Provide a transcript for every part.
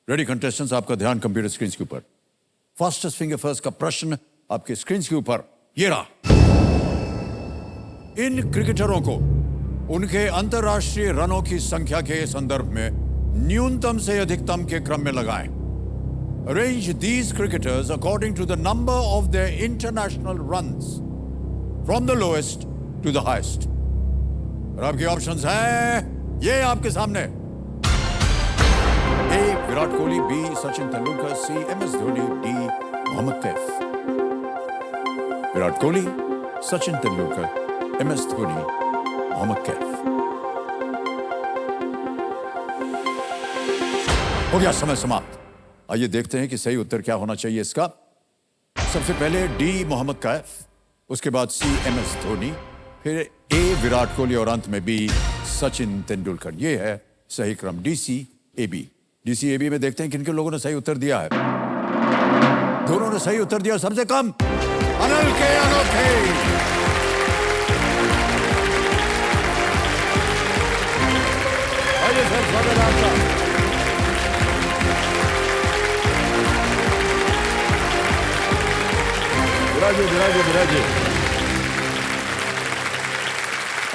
Ready contestants, आपका ध्यान computer screen के ऊपर। फास्टेस्ट फिंगर फर्स्ट का प्रश्न आपके स्क्रीन के ऊपर ये रहा। इन क्रिकेटरों को उनके अंतरराष्ट्रीय रनों की संख्या के संदर्भ में न्यूनतम से अधिकतम के क्रम में लगाएं। Arrange these cricketers according to the number of their international runs from the lowest to the highest. और आपके ऑप्शंस हैं ये आपके सामने। A Virat Kohli, B Sachin Tendulkar, C MS Dhoni, D Mohammad Kaif. Virat Kohli, Sachin Tendulkar, MS Dhoni, Mohammad Kaif. हो गया समय समाप्त। आइए देखते हैं कि सही उत्तर क्या होना चाहिए इसका। सबसे पहले डी मोहम्मद कैफ, उसके बाद सी एमएस धोनी, फिर ए विराट कोहली और अंत में बी सचिन तेंदुलकर। ये है सही क्रम DCAB। DCAB में देखते हैं किन किन लोगों ने सही उत्तर दिया है। दोनों ने सही उत्तर दिया, सबसे कम अनिल के अनोखे। आइए सर, स्वागत है आपका। विराजी।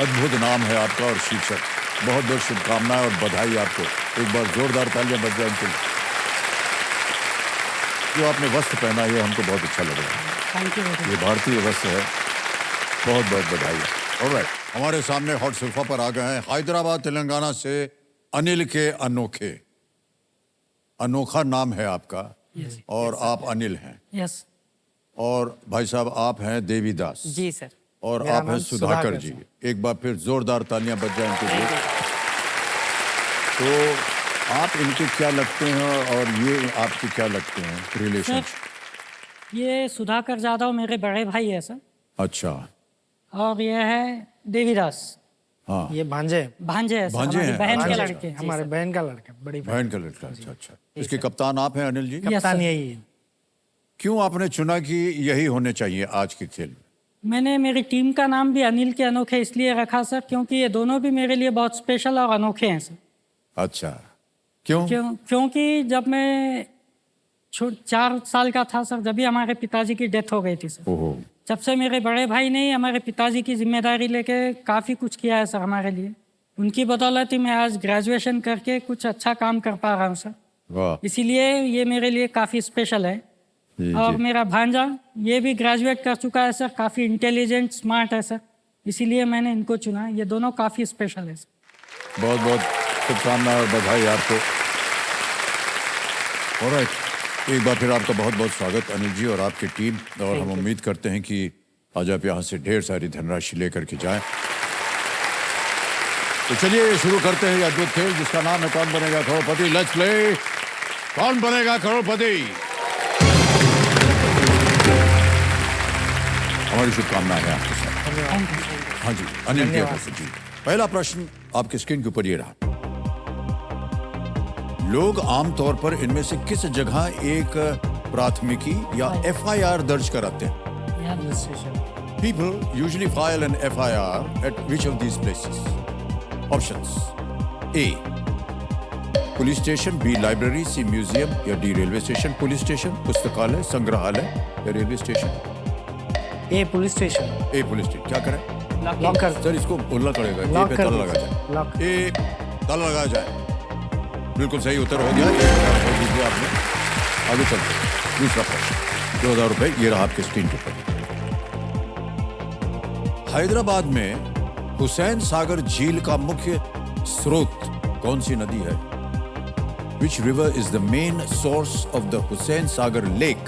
अद्भुत नाम है आपका और शीर्षक। बहुत बहुत शुभकामनाएं और बधाई आपको। एक बार जोरदार तालियां बज जाएं। जो आपने वस्त्र पहना है हमको बहुत अच्छा लग रहा है। Thank you. ये भारतीय वस्त्र है, बहुत बहुत बधाई। ऑलराइट, हमारे सामने हॉट सोफा पर आ गए हैं हैदराबाद तेलंगाना से अनिल के अनोखे। अनोखा नाम है आपका। और आप अनिल हैं। यस। और भाई साहब आप हैं देवीदास जी सर। और आप हैं सुधाकर जी। एक बार फिर जोरदार तालियां बज जाएं इनके लिए। तो आप इनके क्या लगते हैं और ये आपके क्या लगते हैं रिलेशन? ये सुधाकर जाधव मेरे बड़े भाई है सर। अच्छा। और ये है देवीदास। हाँ, ये भांजे है सर, भांजे हैं। बहन के अच्छा, लड़के। हमारे बहन का लड़का, बड़ी बहन का लड़का। अच्छा। इसके कप्तान आप हैं अनिल जी। कप्तान यही है। क्यों आपने चुना कि यही होने चाहिए आज के खेल में? मैंने मेरी टीम का नाम भी अनिल के अनोखे इसलिए रखा सर क्योंकि ये दोनों भी मेरे लिए बहुत स्पेशल और अनोखे हैं सर। अच्छा, क्यों? क्योंकि जब मैं 4 साल का था सर, जब भी हमारे पिताजी की डेथ हो गई थी सर। ओहो। जब से मेरे बड़े भाई ने हमारे पिताजी की जिम्मेदारी लेके काफ़ी कुछ किया है सर हमारे लिए। उनकी बदौलत ही मैं आज ग्रेजुएशन करके कुछ अच्छा काम कर पा रहा हूँ सर। वाह। इसीलिए ये मेरे लिए काफ़ी स्पेशल है। और मेरा भांजा ये भी ग्रेजुएट कर चुका है सर, काफ़ी इंटेलिजेंट स्मार्ट है सर, इसीलिए मैंने इनको चुना। ये दोनों काफ़ी स्पेशल है सर। बहुत बहुत शुभकामनाएं और बधाई आपको। ऑलराइट, एक बार फिर आपका बहुत बहुत स्वागत अनिल जी और आपकी टीम। और हम उम्मीद करते हैं कि आज आप यहाँ से ढेर सारी धनराशि लेकर के जाएं। तो चलिए शुरू करते हैं ये अद्भुत खेल जिसका नाम है कौन बनेगा करोड़पति। लेट्स प्ले कौन बनेगा करोड़पति। हमारी शुभकामनाएं हैं आपके साथ। हाँ जी अनिल के तरफ से जी। पहला प्रश्न आपके स्क्रीन के ऊपर ये रहा। लोग आमतौर पर इनमें से किस जगह एक प्राथमिकी या FIR दर्ज कराते हैं? People usually file an FIR at which of these places? Options: A, police station, B, library, C, museum, या D, railway station. Police station, पुस्तकालय, संग्रहालय या रेलवे स्टेशन? ए पुलिस स्टेशन। ए पुलिस स्टेशन। क्या करें? लॉक कर सर इसको बोलना पड़ेगा। ए पे ताला लगा जाए। ए ताला लगाया जाए। बिल्कुल सही उत्तर हो गया। 1000 दीजिए आपने। आगे चलते हैं। दूसरा प्रश्न 2000 रुपए ये रहा आपके स्क्रीन के ऊपर। हैदराबाद में हुसैन सागर झील का मुख्य स्रोत कौन सी नदी है? Which river is the main source of the Hussain Sagar Lake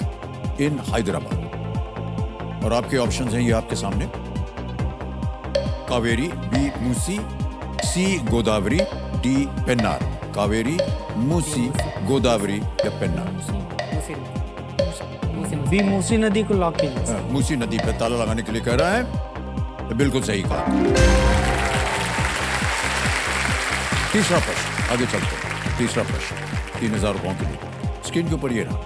in Hyderabad? और आपके ऑप्शंस हैं ये आपके सामने। Kaveri, B, Musi, C, Godavari, D, Pennar. Kaveri, Musi, Godavari या पेन्नार? बी मूसी नदी को लॉक कीजिए। मूसी नदी पे ताला लगाने के लिए कह रहा है। तो बिल्कुल सही कहा। तीसरा प्रश्न आगे चलते हैं। तीसरा प्रश्न 3000 रुपयों के लिए स्क्रीन के ऊपर ये रहा।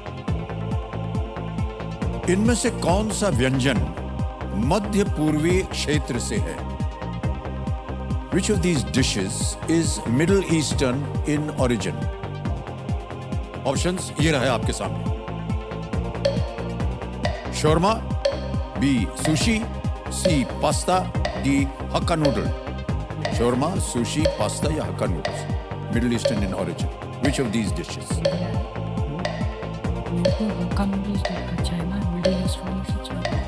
इनमें से कौन सा व्यंजन मध्य पूर्वी क्षेत्र से है? Which of these dishes is Middle Eastern in origin? Options ये रहे आपके सामने। Shawarma, B sushi, C pasta, D Hakka noodle. Shawarma, sushi, pasta या Hakka noodles, Middle Eastern in origin. Which of these dishes? मेरे को हक्का noodles अच्छा है ना, मिडिल ईस्ट वाली से अच्छा है।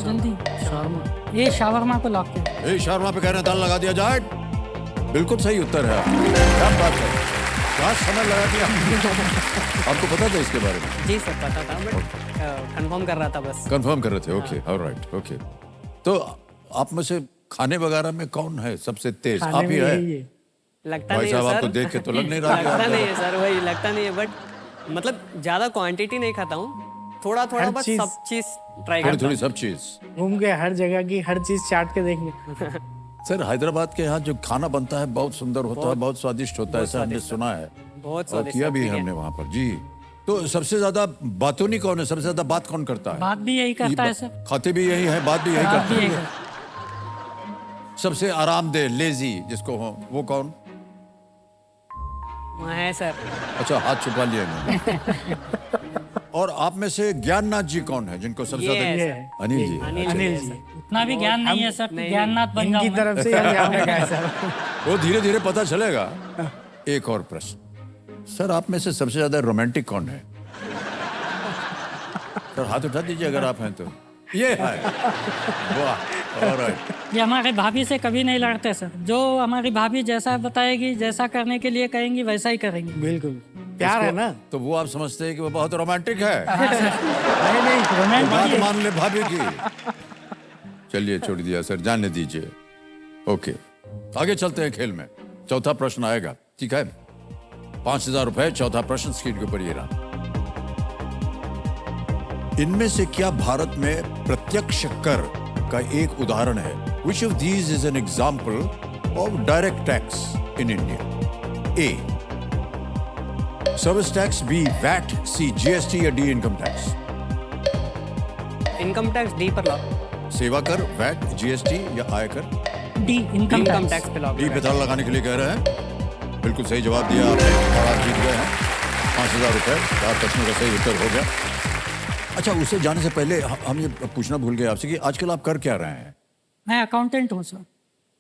जल्दी ये शावरमा को लॉक कर। ए शावरमा पे कह रहे हैं दाल लगा दिया जाए। बिल्कुल सही उत्तर है। क्या बात है, क्या समय लगा दिया। आपको पता था इसके बारे में? जी सर पता था, बट कंफर्म कर रहा था बस। कंफर्म कर रहे थे, ओके, ऑलराइट, ओके। तो आप में से खाने वगैरह में कौन है सबसे तेज? आप ही है? लगता भाई नहीं साहब है आपको सर, देख के तो लग नहीं रहा कि लगता आप- नहीं है सर, वही लगता नहीं है, बट मतलब ज्यादा क्वांटिटी नहीं खाता हूँ, थोड़ा थोड़ा हर बस चीज- सब चीज ट्राई थोड़ी करता थोड़ी हूँ। सब चीज। घूम के हर जगह की हर चीज चाट के देखनी। सर हैदराबाद के यहाँ जो खाना बनता है बहुत सुंदर होता है, बहुत स्वादिष्ट होता है, ऐसा हमने सुना है बहुत और स्वादिष्ट किया भी ठीक है है। हमने वहाँ पर। जी, तो सबसे ज्यादा बातूनी कौन है? सबसे ज्यादा बात कौन करता है? बात भी यही करता है सर। खाते भी यही है, बात भी यही बात करते भी यही हैं। करता सबसे आरामदेह लेजी जिसको हो वो कौन? वहाँ है सर। अच्छा, हाथ छुपा लिया मैंने। और आप में से ज्ञाननाथ जी कौन है जिनको सबसे ये ज्यादा? है ये सर। है अनिल जी। अनिल अनिल जी जी। है उतना भी ज्ञान नहीं है सर, नहीं, ज्ञाननाथ बन इनकी जाऊं मैं। तरफ से हम यहाँ पे गए सर। वो धीरे धीरे पता चलेगा। एक और प्रश्न, सर आप में से सबसे ज्यादा रोमांटिक कौन है? सर हाथ उठा दीजिए अगर आप हैं तो। ये है, वाह, ऑलराइट। ये हमारे भाभी से कभी नहीं लड़ते सर। जो हमारी भाभी जैसा बताएगी, जैसा करने के लिए कहेंगी वैसा ही करेंगे। बिल्कुल प्यार है ना। तो वो आप समझते हैं कि वो बहुत रोमांटिक है? नहीं नहीं रोमांटिक बात ही- मान ले भाभी की। चलिए छोड़ दिया सर, जाने दीजिए। ओके, आगे चलते हैं खेल में। चौथा प्रश्न आएगा, ठीक है? 5,000 रुपए। चौथा प्रश्न स्क्रीन के ऊपर ये रहा। इनमें से क्या भारत में प्रत्यक्ष कर का एक उदाहरण है? Which of these is an example of direct tax in India? A. Service tax, B. VAT, C. GST या D. Income tax? Income tax D पर लॉक। सेवा कर, वैट, जीएसटी या आयकर? D income income tax. Tax पे lock. D पे ताला लगाने के लिए कह रहे हैं। बिल्कुल सही जवाब दिया आपने और आप जीत गए हैं 5,000 रुपए। 4 प्रश्नों का सही उत्तर हो गया। अच्छा, उसे जाने से पहले हम ये पूछना भूल गए आपसे कि आजकल आप कर क्या रहे हैं? मैं अकाउंटेंट हूँ सर।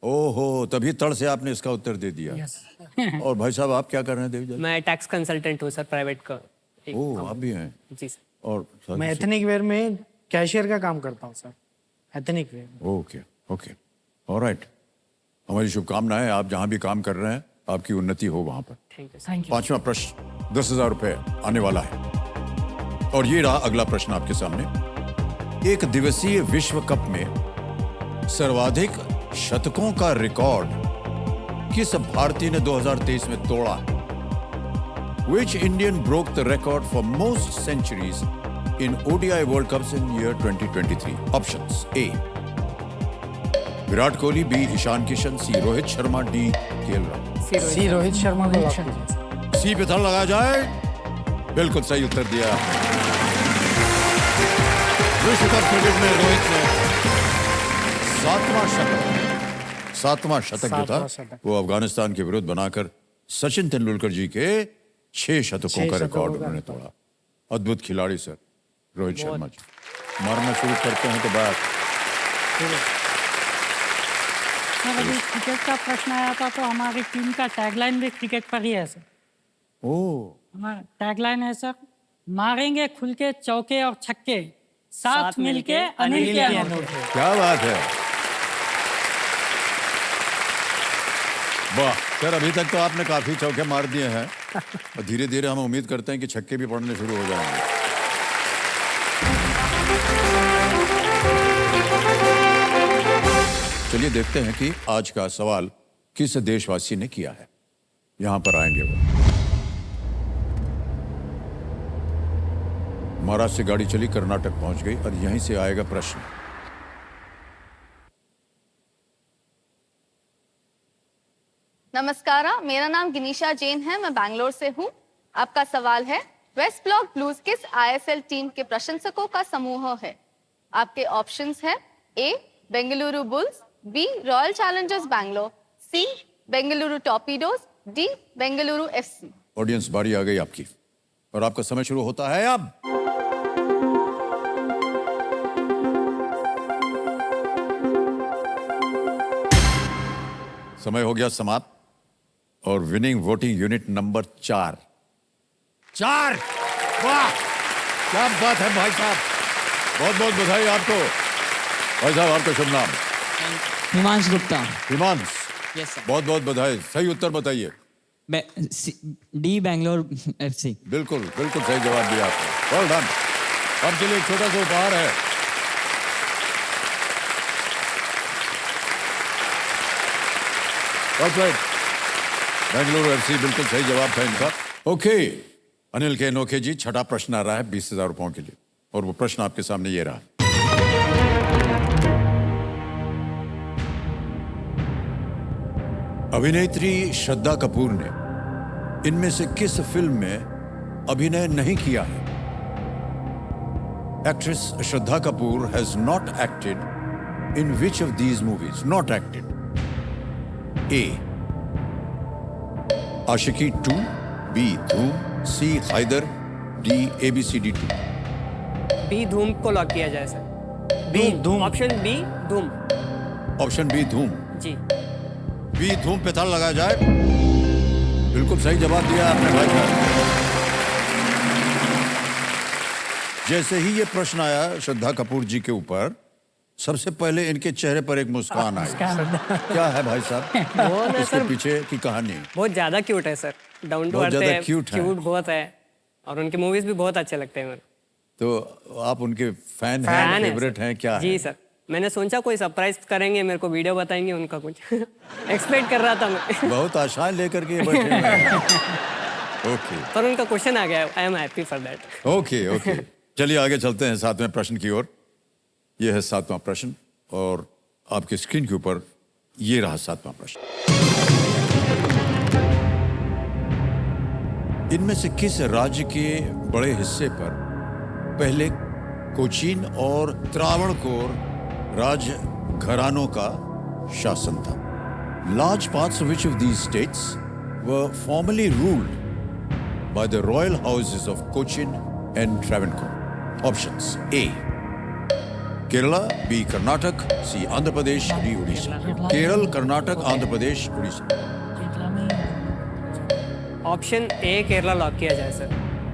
ओहो, तभी तड़ से आपने इसका उत्तर दे दिया। यस। और भाई साहब आप क्या कर रहे हैं देवी? मैं टैक्स कंसल्टेंट हूँ सर, प्राइवेट का। ओह, आप भी हैं। जी सर। और मैं एथनिक वेयर में कैशियर का काम करता हूँ sir. Ethnic wear. Okay, okay, alright. हमारी शुभकामनाएं, आप जहां भी काम कर रहे हैं आपकी उन्नति हो वहां पर। Thank you sir. Thank you. 5वां प्रश्न 10,000 रुपए आने वाला है। और ये रहा अगला प्रश्न आपके सामने। एक दिवसीय विश्व कप में सर्वाधिक शतकों का रिकॉर्ड किस भारतीय ने 2023 में तोड़ा? Which Indian broke the record for most centuries in ODI World Cups in year 2023? Options: A. Virat Kohli, B. Ishan Kishan, C. Rohit Sharma, D. KL Rahul. सी रोहित शर्मा को लॉक कीजिए। सी पे थड़ लगाया जाए। बिल्कुल सही उत्तर दिया आपने। विश्व कप क्रिकेट में रोहित ने 7वां शतक जो था 7वां शतक। वो अफगानिस्तान के विरुद्ध बनाकर सचिन तेंदुलकर जी के 6 शतकों 6 का शतकों रिकॉर्ड का उन्होंने रिकॉर्ड। तोड़ा। अद्भुत खिलाड़ी सर रोहित शर्मा जी। मारना शुरू करते हैं तो बात। सर अभी क्रिकेट का प्रश्न आया था तो हमारी टीम का टैगलाइन भी क्रिकेट पर ही है सर। ओह, हमारा टैगलाइन है सर, मारेंगे खुल के चौके और छक्के, साथ मिलके अनिल के अनोखे। क्या बात है, वाह सर। अभी तक तो आपने काफी चौके मार दिए हैं और धीरे धीरे हम उम्मीद करते हैं कि छक्के भी पड़ने शुरू हो जाएंगे। चलिए देखते हैं कि आज का सवाल किस देशवासी ने किया है। यहां पर आएंगे वो। महाराष्ट्र से गाड़ी चली, कर्नाटक पहुंच गई और यहीं से आएगा प्रश्न। नमस्कार, मेरा नाम गिनीशा जैन है। मैं बैंगलोर से हूँ। आपका सवाल है, वेस्ट ब्लॉक ब्लूज किस आईएसएल टीम के प्रशंसकों का समूह है? आपके ऑप्शंस हैं: A Bengaluru Bulls, B Royal Challengers Bangalore, C Bengaluru Torpedoes, D Bengaluru FC. Audience बारी आ गई आपकी और आपका समय शुरू होता है अब। समय हो गया समाप्त और विनिंग वोटिंग यूनिट नंबर 4। वाह क्या बात है भाई साहब, बहुत बहुत बधाई आपको। भाई साहब आपका शुभ नाम? हिमांश गुप्ता। Himansh, yes sir. बहुत बहुत बधाई। सही उत्तर बताइए। D Bangalore FC. बिल्कुल बिल्कुल सही जवाब दिया आपने, वेल डन। आपके लिए एक छोटा सा उपहार है। बेंगलुरु एफसी बिल्कुल सही जवाब था इनका। ओके अनिल के अनोखे जी, छठा प्रश्न आ रहा है 20,000 रुपयों के लिए और वो प्रश्न आपके सामने ये रहा। अभिनेत्री श्रद्धा कपूर ने इनमें से किस फिल्म में अभिनय नहीं किया है? Actress Shraddha Kapoor has not acted in which of these movies? Not acted. A Aashiqui 2, B Dhoom, C Haider, D ABCD 2। B Dhoom को लॉक किया जाए sir. B Dhoom. Option B Dhoom. Option B Dhoom. जी। बी धूम पे ताला लगाया जाए। बिल्कुल सही जवाब दिया आपने भाई साहब। जैसे ही ये प्रश्न आया श्रद्धा कपूर जी के ऊपर, सबसे पहले इनके चेहरे पर एक मुस्कान आई। क्या है भाई साहब वो ना इसके सर पीछे की कहानी? बहुत ज्यादा क्यूट है सर, डाउन टू बहुत अर्थ ज्यादा है, cute है। क्यूट बहुत है और उनके मूवीज भी बहुत अच्छे लगते हैं मेरे। तो आप उनके फैन फैन हैं, है फेवरेट सर। हैं, क्या जी है? सर, मैंने सोचा कोई सरप्राइज करेंगे, मेरे को वीडियो बताएंगे उनका कुछ एक्सपेक्ट कर रहा था मैं बहुत आशाएं लेकर के बैठे हुए हैं। ओके पर उनका क्वेश्चन आ गया, I am happy for that. Okay okay चलिए आगे चलते हैं 7वें प्रश्न की ओर। यह है 7वां प्रश्न और आपकी स्क्रीन के ऊपर ये रहा 7वां प्रश्न। इनमें से किस राज्य के बड़े हिस्से पर पहले कोचीन और त्रावणकोर राज घरानों का शासन था? Large parts of which of these states were formerly ruled by the royal houses of Cochin and Travancore? Options: A. Kerala, B. Karnataka, C. Andhra Pradesh, D. Odisha. Kerala, Karnataka, Andhra Pradesh, Odisha. Option A Kerala lock किया जाए sir.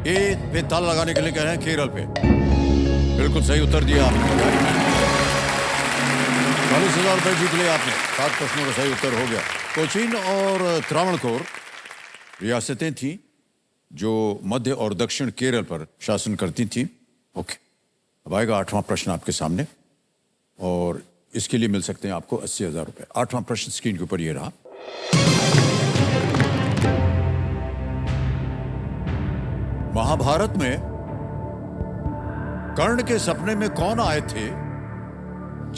ए पे ताला लगाने के लिए कह रहे हैं केरल पे। बिल्कुल सही उत्तर दिया आपने। 40,000 रुपए जीत लिए आपने। 7 प्रश्नों का सही उत्तर हो गया। कोचीन और त्रावणकोर रियासतें थीं जो मध्य और दक्षिण केरल पर शासन करती थीं। ओके, अब आएगा 8वां प्रश्न आपके सामने और इसके लिए मिल सकते हैं आपको 80,000 रुपए। 8वां प्रश्न स्क्रीन के ऊपर ये रहा। महाभारत में कर्ण के सपने में कौन आए थे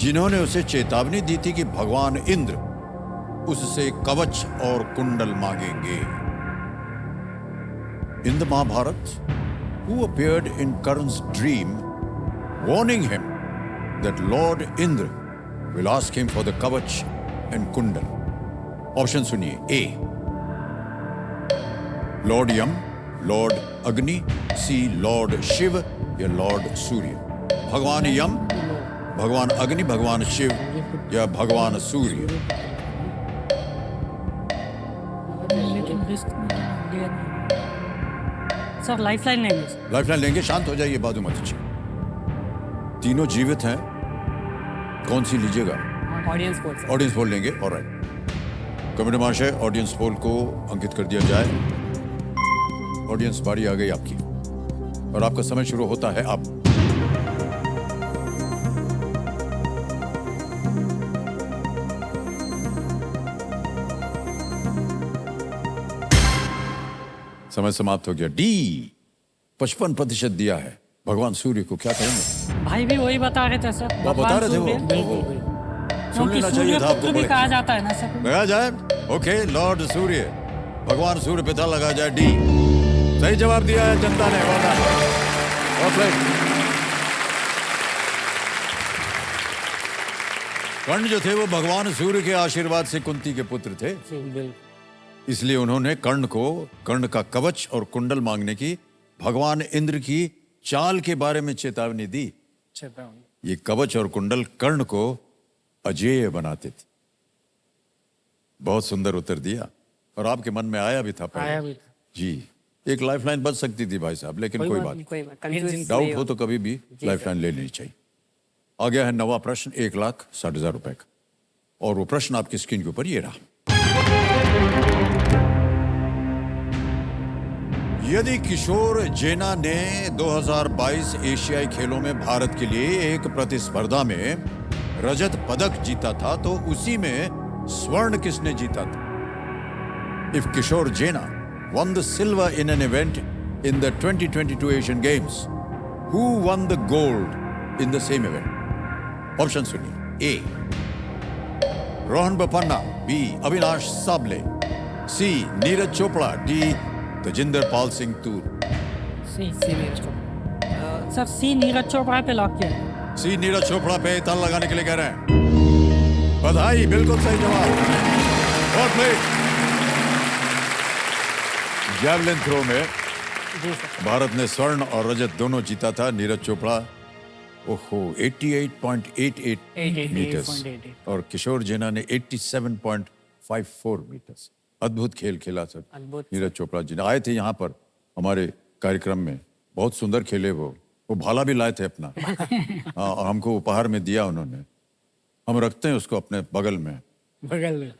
जिन्होंने उसे चेतावनी दी थी कि भगवान इंद्र उससे कवच और कुंडल मांगेंगे? In the Mahabharata, who appeared in Karna's dream, warning him that Lord Indra will ask him for the kavach and kundal? Option सुनिए। A. Lord Yam, Lord Agni, C. Lord Shiv या Lord Surya? भगवान यम, भगवान अग्नि, भगवान शिव या भगवान सूर्य? Sir lifeline लेंगे sir. Lifeline लेंगे। शांत हो जाइए, बाजू मत खींचिए। तीनों जीवित हैं, कौन सी लीजिएगा? Audience poll sir. Audience poll लेंगे। ऑलराइट, कमेटी महाशय ऑडियंस पोल को अंकित कर दिया जाए। ऑडियंस बारी आ गई आपकी और आपका समय शुरू होता है अब। समय समाप्त हो गया। डी 55% दिया है। भगवान सूर्य को क्या कहेंगे? भाई भी वही बता रहे थे सर। वो बता रहे थे वो? सुन क्योंकि लेना चाहिए था सूर्य आपको। पुत्र भी बड़े कहा जाता है ना सर। लगाया जाए। ओके, लॉर्ड सूर्य, भगवान सूर्य पे ताला लगाया जाए। डी सही जवाब दिया है जनता ने। कर्ण जो थे वो भगवान सूर्य के आशीर्वाद से कुंती के पुत्र थे, बिल्कुल। इसलिए उन्होंने कर्ण का कवच और कुंडल मांगने की भगवान इंद्र की चाल के बारे में चेतावनी दी। चेतावनी। ये कवच और कुंडल कर्ण को अजेय बनाते थे। बहुत सुंदर उत्तर दिया और आपके मन में आया भी था पहले। आया भी था। जी, एक लाइफलाइन बच सकती थी भाई साहब, लेकिन कोई बात नहीं। कोई कंफ्यूज डाउट हो तो कभी भी लाइफलाइन ले लेनी चाहिए। आ गया है नवा प्रश्न 1,60,000 रुपए का, और वो प्रश्न आपकी स्क्रीन के ऊपर ये रहा। यदि किशोर जेना ने 2022 एशियाई खेलों में भारत के लिए एक प्रतिस्पर्धा में रजत पदक जीता था, तो उसी में स्वर्ण किसने जीता था? If Kishore Jena won the silver in an event in the 2022 Asian Games, who won the gold in the same event? Option सुनिए। ए रोहन बोपन्ना, बी अविनाश साबले, सी नीरज चोपड़ा, डी तजिंदर पाल सिंह तूर। सी नीरज चोपड़ा। सर सी नीरज चोपड़ा पे लॉक किया। सी नीरज चोपड़ा पे ताल लगाने के लिए कह रहे हैं। बधाई, बिल्कुल सही जवाब। बहुत प्लेट। जैवलिन थ्रो में जी सर। भारत ने स्वर्ण और रजत दोनों जीता था। नीरज चोपड़ा 88.88 मीटर्स 88.88 और किशोर जेना ने 87.54 मीटर्स। अद्भुत खेल खेला सर। अद्भुत। नीरज चोपड़ा जी ने आए थे यहाँ पर हमारे कार्यक्रम में, बहुत सुंदर खेले वो भाला भी लाए थे अपना। हाँ, और हमको उपहार में दिया उन्होंने। हम रखते हैं उसको अपने बगल में। बगल में।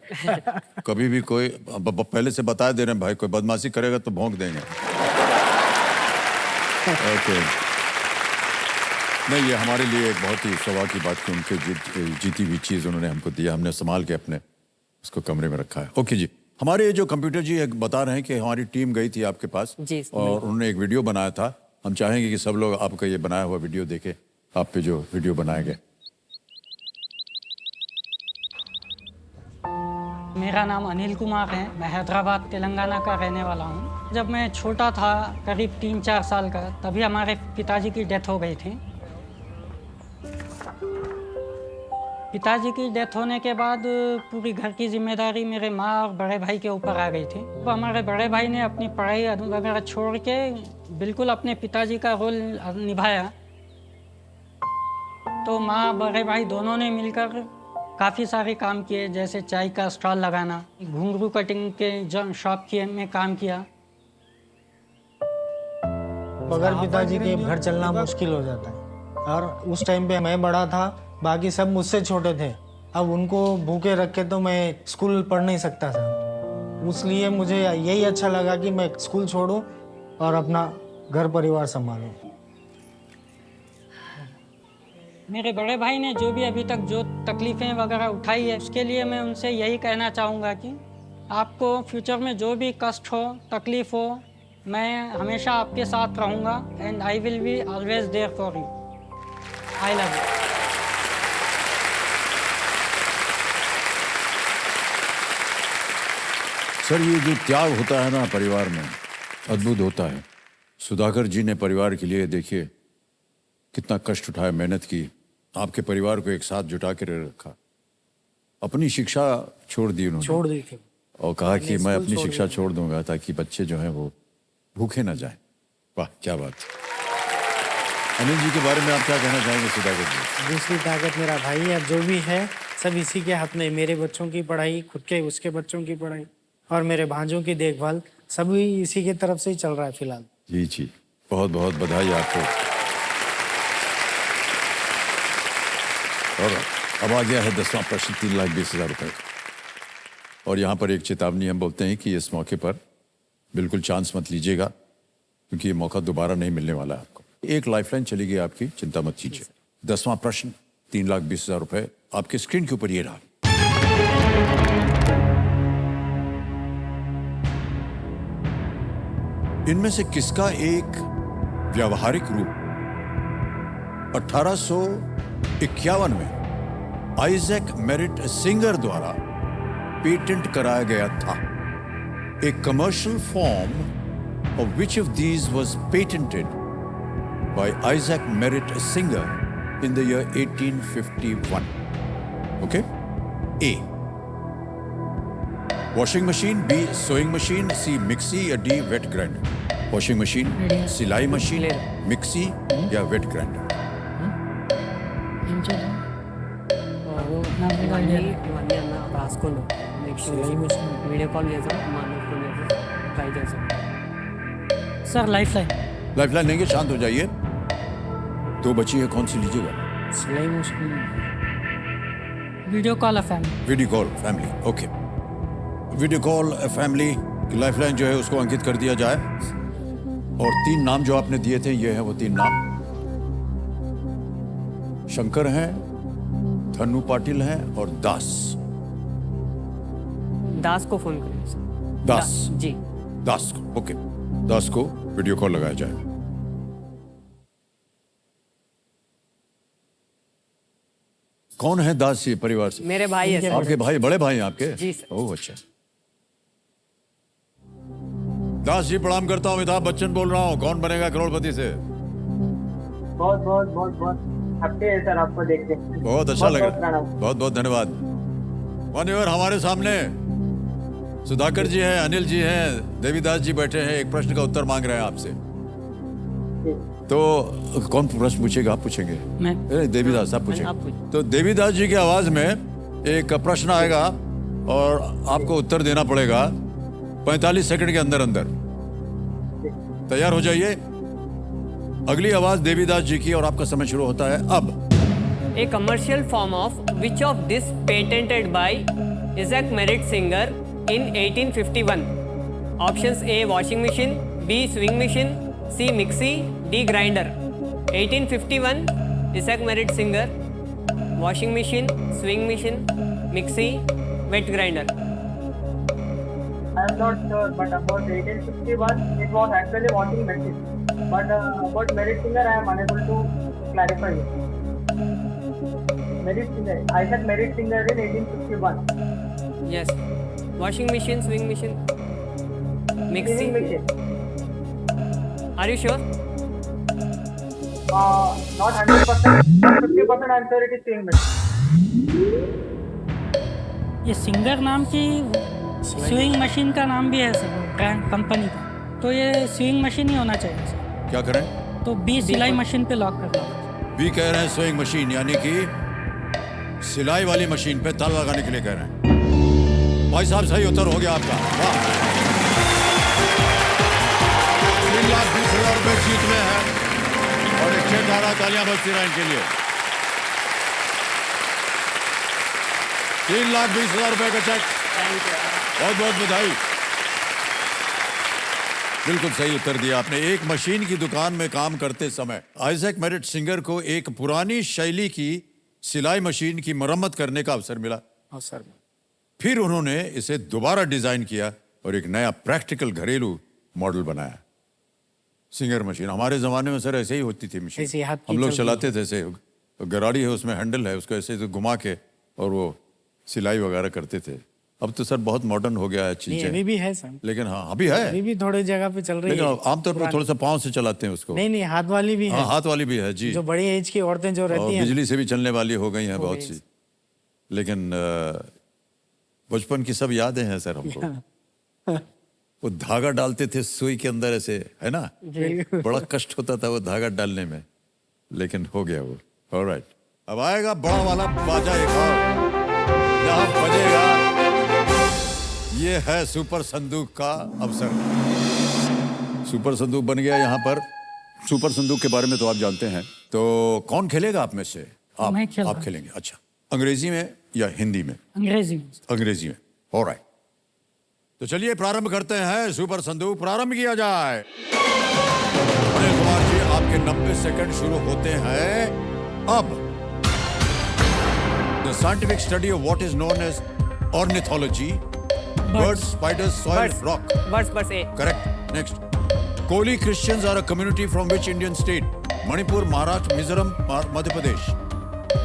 कभी भी कोई पहले से बता दे रहे हैं भाई, कोई बदमाशी करेगा तो भौंक देंगे। ओके। नहीं, ये हमारे लिए एक बहुत ही सौभाग्य की बात कि उनके जीती हुई चीज़ उन्होंने हमको दिया, हमने संभाल के अपने उसको कमरे में रखा है। ओके जी, हमारे जो कंप्यूटर जी एक बता रहे हैं कि हमारी टीम गई थी आपके पास जी, और उन्होंने एक वीडियो बनाया था। हम चाहेंगे कि सब लोग आपका ये बनाया हुआ वीडियो देखें, आप पे जो वीडियो बनाए गए। मेरा नाम अनिल कुमार है। मैं हैदराबाद तेलंगाना का रहने वाला हूँ। जब मैं छोटा था, करीब 3-4 साल का, तभी हमारे पिताजी की डेथ हो गई थी। पिताजी की डेथ होने के बाद पूरी घर की जिम्मेदारी मेरे माँ और बड़े भाई के ऊपर आ गई थी। तो हमारे बड़े भाई ने अपनी पढ़ाई वगैरह छोड़ के बिल्कुल अपने पिताजी का रोल निभाया। तो माँ बड़े भाई दोनों ने मिलकर काफ़ी सारे काम किए, जैसे चाय का स्टॉल लगाना, घुंघरू कटिंग के शॉप में काम किया। बगैर पिताजी के घर चलना मुश्किल हो जाता है। और उस टाइम पे मैं बड़ा था, बाकी सब मुझसे छोटे थे। अब उनको भूखे रख के तो मैं स्कूल पढ़ नहीं सकता था। इसलिए मुझे यही अच्छा लगा कि मैं स्कूल छोड़ूं और अपना घर परिवार संभालूं। मेरे बड़े भाई ने जो भी अभी तक जो तकलीफ़ें वगैरह उठाई है, उसके लिए मैं उनसे यही कहना चाहूँगा कि आपको फ्यूचर में जो भी कष्ट हो, तकलीफ़ हो, मैं हमेशा आपके साथ रहूँगा and I will be always there for you. I love you. Sir, ये जो त्याग होता है ना परिवार में, अद्भुत होता है। सुधाकर जी ने परिवार के लिए देखिए कितना कष्ट उठाया, मेहनत की, आपके परिवार को एक साथ जुटा कर रखा। अपनी शिक्षा छोड़ दी उन्होंने, छोड़ दी थी और कहा कि मैं अपनी शिक्षा छोड़ दूंगा ताकि बच्चे जो हैं वो भूखे ना जाएं। वाह, क्या बात। अनिल जी के बारे में आप क्या कहना चाहेंगे? सुधाकर जी दूसरी ताकत मेरा भाई है, जो भी है सब इसी के हाथ में। मेरे बच्चों की पढ़ाई, खुद के उसके बच्चों की पढ़ाई और मेरे भांजों की देखभाल सभी इसी की तरफ से ही चल रहा है फिलहाल। जी जी, बहुत बहुत बधाई आपको। और अब आ गया है 10वां प्रश्न, 3,20,000 रुपए का। और यहाँ पर एक चेतावनी हम बोलते हैं कि इस मौके पर बिल्कुल चांस मत लीजिएगा, क्योंकि ये मौका दोबारा नहीं मिलने वाला है आपको। एक लाइफलाइन चली गई आपकी, चिंता मत कीजिए। 10वां प्रश्न, 3,20,000 रुपए आपके स्क्रीन के ऊपर ये रहा। इनमें से किसका एक व्यावहारिक रूप 1851 में आइजैक मेरिट सिंगर द्वारा पेटेंट कराया गया था? A commercial form of which of these was patented by Isaac Merritt Singer in the year 1851? Okay A washing machine, B sewing machine, C mixie या D wet grinder. Washing machine, सिलाई machine, mixie या wet grinder. Video call చేద్దాం మా అన్నకు phone చేసి try చేద్దాం sir lifeline. Lifeline लेंगे, शांत हो जाइए। दो बची है, कौन सी लीजिएगा? सिलाई machine video call family. Video call family, okay. Video call family की लाइफलाइन जो है उसको अंकित कर दिया जाए। और 3 नाम जो आपने दिए थे ये है वो 3 नाम। शंकर हैं, धनु पाटिल हैं और दास। दास को फोन करिए सर। दास जी दास को, ओके। दास को वीडियो कॉल लगाया जाए। कौन है दास ये परिवार से? मेरे भाई है सर। आपके भाई, बड़े भाई हैं आपके? जी सर। ओह अच्छा। दास जी प्रणाम करता हूँ, अमिताभ बच्चन बोल रहा हूँ। कौन बनेगा करोड़पति से? बहुत बहुत बहुत बहुत हैप्पी है सर आपको देख के। बहुत अच्छा लगा, बहुत प्रणाम। बहुत बहुत धन्यवाद। मान्यवर हमारे सामने सुधाकर जी हैं, अनिल जी हैं, देवीदास जी बैठे हैं, एक प्रश्न का उत्तर मांग रहे हैं आपसे। तो कौन प्रश्न पूछेगा? आप पूछेंगे? मैं। देवीदास आप आप पूछेंगे। पूछिए। तो देवीदास जी की आवाज में एक प्रश्न आएगा और आपको उत्तर देना पड़ेगा 45 सेकंड के अंदर अंदर। तैयार हो जाइए। अगली आवाज देवीदास जी की और आपका समय शुरू होता है अब। A commercial form of which of this patented by Isaac Merritt Singer in 1851? Options A washing machine, B sewing machine, C mixie, D grinder. 1851 Isaac Merritt Singer, washing machine, sewing machine, mixie, wet grinder. I am not sure, but about 1851 it was actually washing machine. But about Merritt Singer I am unable to clarify it. Merritt Singer, Isaac Merritt Singer in 1851. Yes. Washing machine, sewing machine, mixie. Sewing machine. Are you sure? Not 100%, but 50% I am sure it is sewing machine. ये singer नाम की swing machine का नाम भी है sir, brand company का। तो ये स्विंग मशीन ही होना चाहिए सर। क्या करें? तो बी सिलाई मशीन पे लॉक कर दो। बी कह रहे हैं सोइंग मशीन, यानी कि सिलाई वाली मशीन पे ताला लगाने के लिए कह रहे हैं। भाई साहब सही उत्तर हो गया आपका। वाह, 3,20,000 रुपए जीत में है और 118 तालियां बजती रहे इनके लिए। 3,20,000 रुपए का चेक। बहुत बहुत बधाई। बिल्कुल सही उत्तर दिया आपने। एक मशीन की दुकान में काम करते समय आइजैक मेरिट सिंगर को एक पुरानी शैली की सिलाई मशीन की मरम्मत करने का अवसर मिला। सर फिर उन्होंने इसे दोबारा डिजाइन किया और एक नया प्रैक्टिकल घरेलू मॉडल बनाया। सिंगर मशीन हमारे जमाने में सर ऐसे ही होती थी मशीन। ऐसे हाथ की हम लोग चलती चलाते थे, ऐसे गराड़ी है उसमें हैंडल है, उसको ऐसे घुमा के और वो सिलाई वगैरह करते थे। अब तो सर बहुत मॉडर्न हो गया है नहीं, चीजें, अभी भी है सर। लेकिन हाँ अभी है, अभी भी थोड़े जगह पे चल रही लेकिन है। आमतौर पर थोड़ा सा पाँव से चलाते हैं उसको। नहीं नहीं, हाथ वाली भी है। हाँ हाथ वाली भी है जी। जो बड़ी एज की औरतें जो और रहती हैं, बिजली से भी चलने वाली हो गई हैं बहुत सी। लेकिन बचपन की सब यादें हैं सर हमको। वो धागा डालते थे सुई के अंदर ऐसे, है ना? बड़ा कष्ट होता था वो धागा डालने में, लेकिन हो गया वो। ऑलराइट, अब आएगा बड़ा वाला बाजा एक और, जहां बजेगा। ये है सुपर संदूक का अवसर। सुपर संदूक बन गया यहाँ पर। सुपर संदूक के बारे में तो आप जानते हैं। तो कौन खेलेगा आप में से? मैं खेल आप खेलेंगे। अच्छा, अंग्रेजी में या हिंदी में? अंग्रेजी में। अंग्रेजी में। ऑलराइट, तो चलिए प्रारंभ करते हैं। सुपर संदूक प्रारंभ किया जाए। अनिल कुमार जी, आपके 90 सेकंड शुरू होते हैं अब। The scientific study of what is known as ornithology, birds, spiders, soil, Birds. rock. Birds A. Correct. Next. Koli Christians are a community from which Indian state? Manipur, Maharashtra, Mizoram, Madhya Pradesh.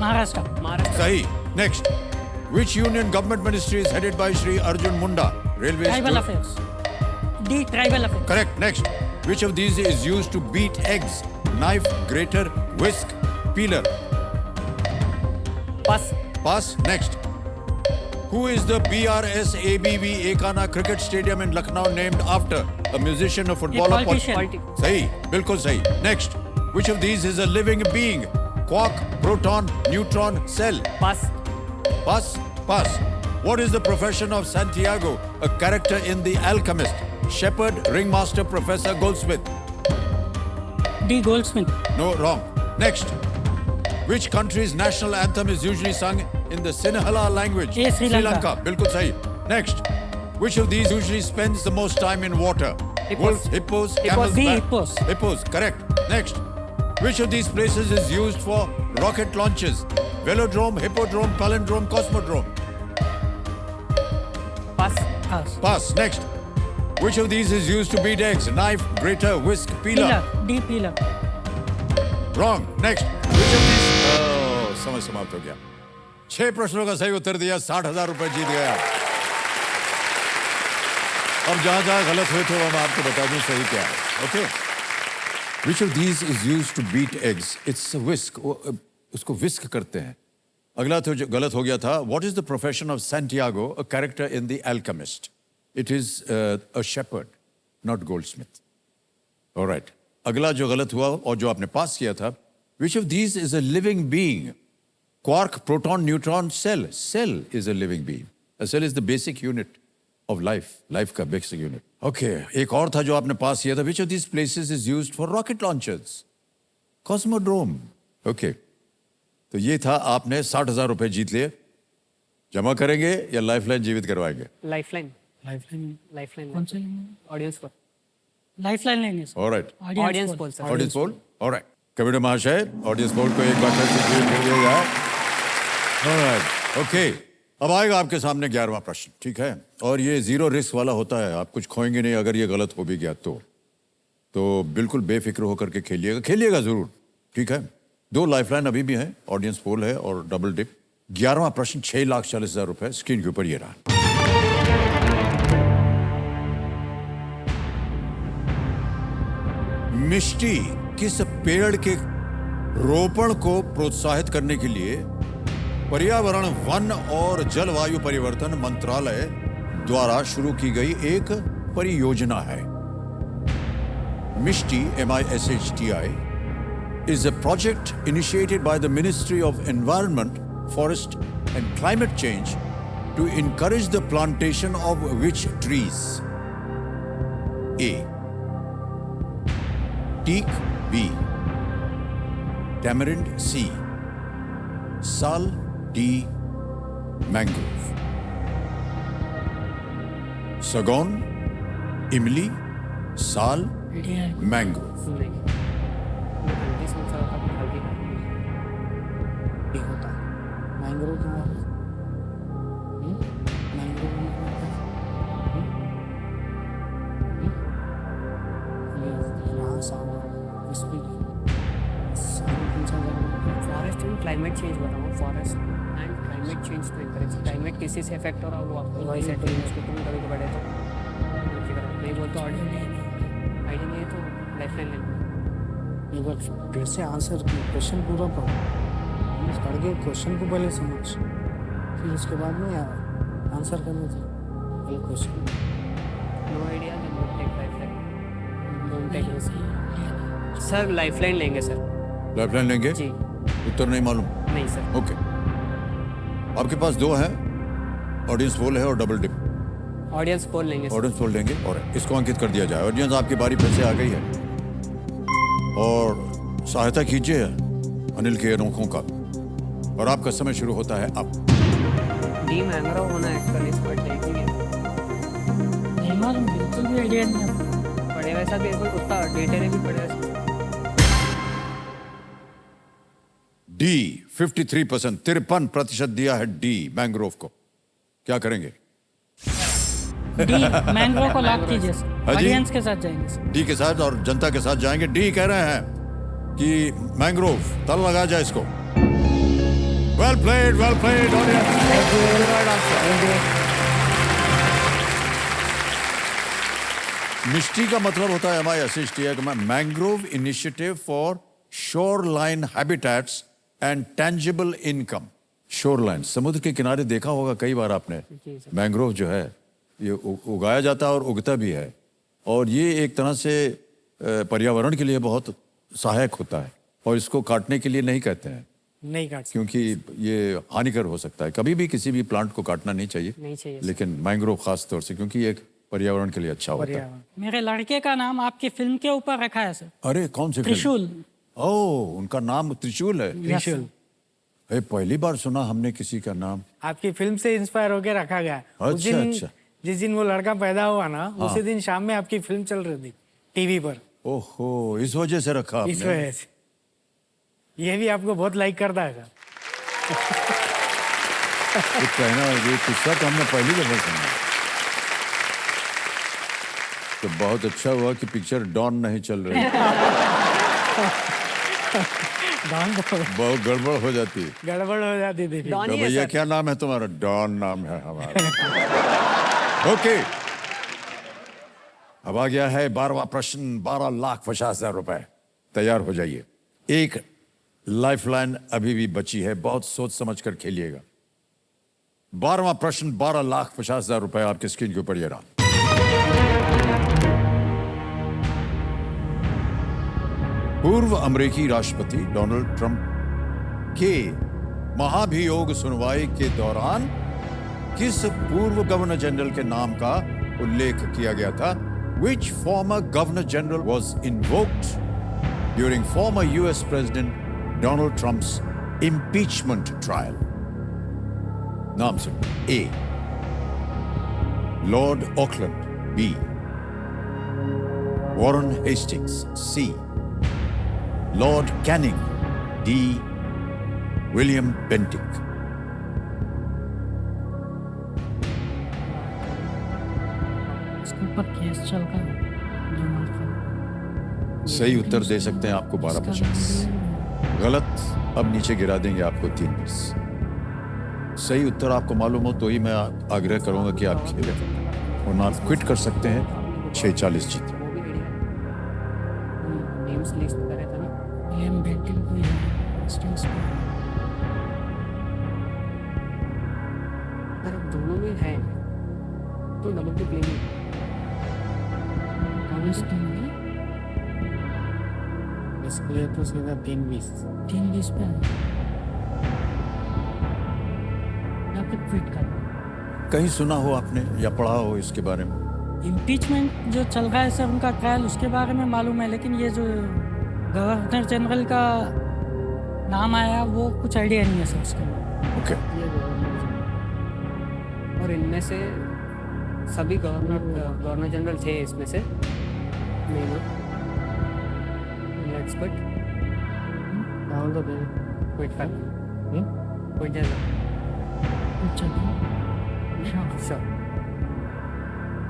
Maharashtra. Maharashtra. Sahi. Next. Which union government ministry is headed by Shri Arjun Munda? Railways. Tribal affairs. D tribal affairs. Correct. Next. Which of these is used to beat eggs? Knife, grater, whisk, peeler. Pass. Pass. Next. Who is the BRSABV Ekana Cricket Stadium in Lucknow named after? A musician, a footballer, politician. सही, बिल्कुल सही. Next. Which of these is a living being? Quark, proton, neutron, cell. Pass. Pass. Pass. What is the profession of Santiago, a character in The Alchemist? Shepherd, ringmaster, professor, goldsmith. D. Goldsmith. No, wrong. Next. Which country's national anthem is usually sung in the Sinhala language? A. Sri Lanka. बिल्कुल सही. Next. Which of these usually spends the most time in water? Hippos. Wolves, hippos, camels, D. bat- Hippos. Hippos, correct. Next. Which of these places is used for rocket launches? Velodrome, hippodrome, palindrome, cosmodrome. Pass. Pass. Pass. Next. Which of these is used to beat eggs? Knife, grater, whisk, peeler. Peeler. D. Peeler. Wrong. Next. Which of these? समय समाप्त हो गया. 6 प्रश्नों का सही उत्तर दिया, 60,000 रुपए जीत गया. अब जहां जहां गलत हुए थे वो मैं आपको बता दूं सही क्या है. Okay. Which of these is used to beat eggs? It's a whisk. उसको whisk करते हैं. अगला तो जो गलत हो गया था. What is the profession of Santiago, a character in The Alchemist? It is a shepherd, not goldsmith. All right. अगला जो गलत हुआ और जो आपने पास किया था. Which of these is a living being? Quark, proton, neutron, cell. Cell is a living being. A cell is the basic unit of life. Life का basic unit. Okay. एक और था जो आपने पास किया था. Which of these places is used for rocket launches? Cosmodrome. Okay. तो ये था, आपने 60,000 रुपए जीत लिए. जमा करेंगे या लाइफलाइन जीवित करवाएंगे? Lifeline. लाइफलाइन. Lifeline. कौन सा लेंगे? Audience poll. लाइफलाइन लेंगे sir. All right. Audience poll, sir. Audience poll. All right. Committee महाशय, ऑडियंस पोल को एक बार फिर से जीवित कर दिया जाए. All right. Okay. अब आएगा आपके सामने 11वां प्रश्न. ठीक है. और ये जीरो रिस्क वाला होता है. आप कुछ खोएंगे नहीं अगर ये गलत हो भी गया तो बिल्कुल बेफिक्र होकर के खेलिएगा जरूर. ठीक है. 2 लाइफलाइन अभी भी हैं. ऑडियंस पोल है और डबल डिप. 11वां प्रश्न 6,40,000 रुपए स्क्रीन के ऊपर ये रहा. मिष्टी किस पेड़ के रोपण को प्रोत्साहित करने के लिए पर्यावरण, वन और जलवायु परिवर्तन मंत्रालय द्वारा शुरू की गई एक परियोजना है? मिष्टी, MISHTI, is a project initiated by the Ministry of Environment, Forest and Climate Change to encourage the plantation of which trees? A. Teak. B. Tamarind. C. Sal. D. Mangrove. Sagon, इमली, साल, मैंग्रोव. नहीं. हल्दी से ऊंचा होता है, हल्दी. ये होता है मैंग्रोव क्या है? मैंग्रोव यहाँ साल इसमें फॉरेस्ट एंड क्लाइमेट चेंज बताऊँ. फॉरेस्ट एंड क्लाइमेट चेंज तो इनकरेज. क्लाइमेट किसी से इफेक्ट हो रहा हो आपको वही सेट हो उसको तुम कभी बढ़े तो नहीं बोलते. आइडिया नहीं है तो लाइफलाइन लेना. एक बार फिर से आंसर क्वेश्चन पूरा पढ़ो. पढ़ के क्वेश्चन को पहले समझ, फिर उसके बाद में आंसर करना चाहिए. पहले question. No idea. Don't take lifeline. Don't take risk. Sir lifeline लेंगे सर. लाइफलाइन लेंगे? जी. उत्तर नहीं मालूम? नहीं सर. ओके. आपके पास 2 हैं. ऑडियंस पोल है और डबल डिप. ऑडियंस पोल लेंगे सर. ऑडियंस पोल लेंगे और इसको अंकित कर दिया जाए. ऑडियंस आपकी बारी फिर से आ गई है और सहायता कीजिए अनिल के अनोखों का. और आपका समय शुरू होता है अब. डी मैंग्रोव होना एक्चुअली इस पर देखिए. नहीं मालूम, बिल्कुल भी आइडिया नहीं है. पढ़ेगा ऐसा बिल्कुल उतना डिटेल भी पढ़ेगा. डी 53%, 53% दिया है डी मैंग्रोव को. क्या करेंगे? डी मैंग्रोव को लॉक कीजिए सर. हाँ जी? ऑडियंस के साथ जाएंगे सर. डी के साथ और जनता के साथ जाएंगे. डी कह रहे हैं कि मैंग्रोव. ताला लगा जाए इसको. Well played audience. मिष्टी का मतलब होता है MISHTI, mangrove initiative for shore line habitats and tangible income. Shoreline, समुद्र के किनारे देखा होगा कई बार आपने, मैंग्रोव जो है ये उगाया जाता है और उगता भी है, और ये एक तरह से पर्यावरण के लिए बहुत सहायक होता है, और इसको काटने के लिए नहीं कहते हैं नहीं काट सकते। क्योंकि ये हानिकर हो सकता है। कभी भी किसी भी प्लांट को काटना नहीं चाहिए, नहीं चाहिए। लेकिन मैंग्रोव खास तौर से क्योंकि ये एक पर्यावरण के लिए अच्छा होता है। मेरे लड़के का नाम आपकी फिल्म के ऊपर रखा है सर, अरे कौन सी फिल्म? त्रिशूल। ओह, उनका नाम त्रिशूल है। त्रिशूल पहली बार सुना हमने किसी का नाम। आपकी फिल्म से इंस्पायर होकर रखा गया। उस अच्छा, दिन अच्छा। जिस दिन वो लड़का पैदा हुआ ना, उसी दिन शाम में आपकी फिल्म चल रही थी टीवी पर, ओहो, इस वजह से रखा इस आपने। वजह से। ये भी आपको बहुत लाइक करता है सर। ये कहना, ये किस्सा तो हमने पहली दफा सुना। तो बहुत अच्छा हुआ कि पिक्चर डॉन नहीं चल रही, डॉन तो बहुत गड़बड़ हो जाती। गड़बड़ हो जाती थी फिर। डॉन तो ही है भैया सर। क्या नाम है तुम्हारा? डॉन नाम है हमारा। ओके, अब आ गया है 12वां प्रश्न, 12,50,000 रुपए। तैयार हो जाइए। एक लाइफलाइन अभी भी बची है, बहुत सोच समझ कर खेलिएगा। 12वां प्रश्न, 12,50,000 रुपए आपकी स्क्रीन के ऊपर ये रहा। पूर्व अमेरिकी राष्ट्रपति डोनाल्ड ट्रंप के महाभियोग सुनवाई के दौरान किस पूर्व गवर्नर जनरल के नाम का उल्लेख किया गया था? Which former governor general was invoked during former US President Donald Trump's impeachment trial? नाम सुन। A. Lord Auckland. B. Warren Hastings. C. Lord Canning. D. William Bentinck. इसके ऊपर केस चल रहा है डोनाल्ड ट्रंप। सही उत्तर दे सकते हैं आपको 12,50। गलत, अब नीचे गिरा देंगे आपको 3,20। सही उत्तर आपको मालूम हो तो ही मैं आग्रह करूंगा कि आप खेलें, वरना आप क्विट कर सकते हैं। 6:40 जीत। वो भी रेडी है। नेम्स लिस्ट करे था ना। विलियम बेंटिंक भी है, हेस्टिंग्स भी है। अरे दोनों में है तो डबल टिक लेंगे। कागज टीम में इसके लिए तो सीधा 3-20। 3-20 पे है, या फिर ट्वीट कर। कहीं सुना हो आपने या पढ़ा हो इसके बारे में? इम्पीचमेंट जो चल रहा है सर, उनका ट्रायल, उसके बारे में मालूम है, लेकिन ये जो गवर्नर जनरल का नाम आया वो कुछ आइडिया नहीं है सर उसके बारे में। ओके, ये गवर्नर और इनमें से सभी गवर्नर जनरल थे इसमें से। नहीं ना, लेट्स क्विट। राहुल तो क्विट कर। क्विट जा। Sure,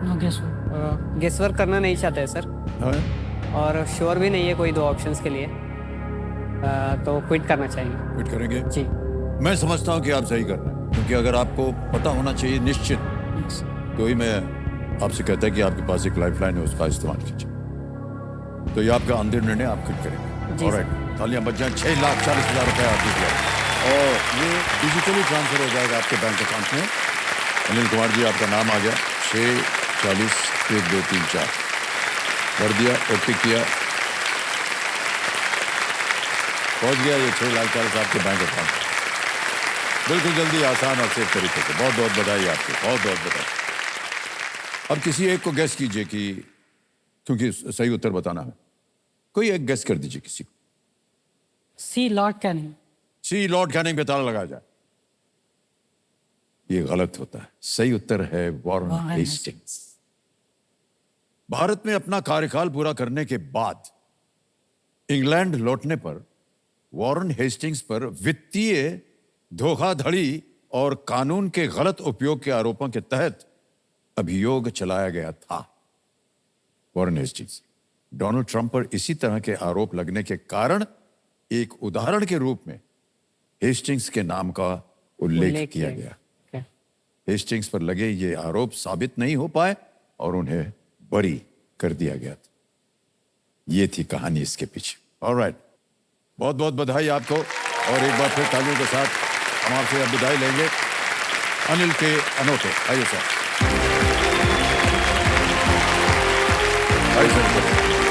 no guess. Guess work करना नहीं चाहते हैं सर, हाँ, और श्योर भी नहीं है कोई दो ऑप्शंस के लिए, तो क्विट करना चाहिए। क्विट करेंगे। जी। मैं समझता हूं कि आप सही कर रहे हैं, क्योंकि अगर आपको पता होना चाहिए निश्चित, तो ही मैं आपसे कहता है कि आपके पास एक लाइफलाइन है, उसका इस्तेमाल कीजिए। तो ये आपका अंतिम निर्णय, आप क्विट करेंगे। ऑलराइट, तालियां बज जाएं। 6,40,000 रुपए आप जीत गए, और ये डिजिटली ट्रांसफर हो जाएगा आपके बैंक अकाउंट में। अनिल कुमार जी, आपका नाम आ गया। 6:40, 1, 2, 3, 4 कर दिया, ओके किया, पहुंच गया ये 6,40,000 आपके बैंक अकाउंट में। बिल्कुल जल्दी, आसान और सेफ तरीके से। बहुत बहुत बधाई आपको, बहुत बहुत बधाई। अब किसी एक को गैस कीजिए कि, क्योंकि सही उत्तर बताना है, कोई एक गैस कर दीजिए किसी को। सी, लॉर्ड कैनिंग। सी, लॉर्ड कैनिंग पे ताला लगाया जाए। ये गलत होता है, सही उत्तर है वॉरेन वॉरेन हेस्टिंग्स। भारत में अपना कार्यकाल पूरा करने के बाद इंग्लैंड लौटने पर वॉरेन हेस्टिंग्स पर वित्तीय धोखाधड़ी और कानून के गलत उपयोग के आरोपों के तहत अभियोग चलाया गया था। वॉरेन हेस्टिंग्स, डोनाल्ड ट्रंप पर इसी तरह के आरोप लगने के कारण एक उदाहरण के रूप में हेस्टिंग्स के नाम का उल्लेख किया गया। Okay. हेस्टिंग्स पर लगे ये आरोप साबित नहीं हो पाए और उन्हें बरी कर दिया गया था। ये थी कहानी इसके पीछे। ऑलराइट, बहुत बहुत बधाई आपको, और एक बार फिर तालियों के साथ हम आपसे अब विदाई लेंगे। अनिल के अनोटो, आइए सर, आइए सर।